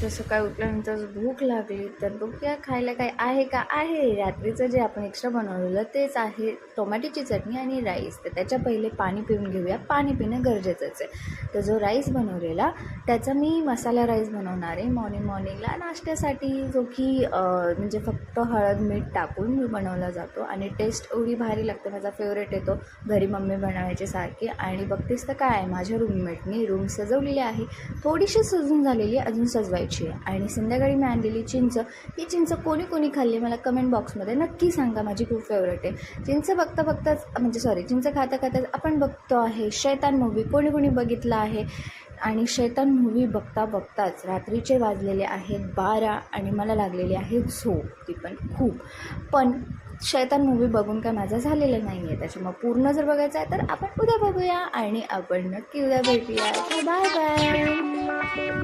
तर सकाळी उठल्यानंतर भूक लागली तर बघूया खायला काय आहे का. आहे रात्रीचं जे आपण एक्स्ट्रा बनवलेलं तेच आहे, टोमॅटोची चटणी आणि राईस. तर त्याच्या पहिले पाणी पिऊन घेऊया. पाणी पिणं गरजेचंच आहे. तर जो राईस बनवलेला त्याचा मी मसाला राईस बनवणार आहे मॉर्निंगला नाश्त्यासाठी, जो की म्हणजे फक्त हळद मीठ टाकून बनवला जातो आणि टेस्ट एवढी भारी लागते. माझा फेवरेट येतो, घरी मम्मी बनवायची सारखी. आणि बघतेस तर काय आहे, माझ्या रूममेटनी रूम सजवलेली आहे, थोडीशी सजून झालेली आहे, अजून सजवायची आहे. आणि संध्याकाळी मी आणलेली चिंच, ही चिंच कोणी कोणी खाल्ली मला कमेंट बॉक्समध्ये नक्की सांगा, माझी खूप फेवरेट आहे. चिंच चिंच खाता खाताच आपण बघतो आहे शैतान मूव्ही, कोणी कोणी बघितला आहे. आणि शैतान मूव्ही बघता बघताच रात्रीचे वाजलेले आहेत 12 आणि मला लागलेली आहे झोप, ती पण खूप. पण शैतान मूव्ही बघून काय माझं झालेलं नाही आहे, त्याच्यामुळे पूर्ण जर बघायचं आहे तर आपण उद्या बघूया आणि आपण नक्की उद्या भेटूया. Bye bye.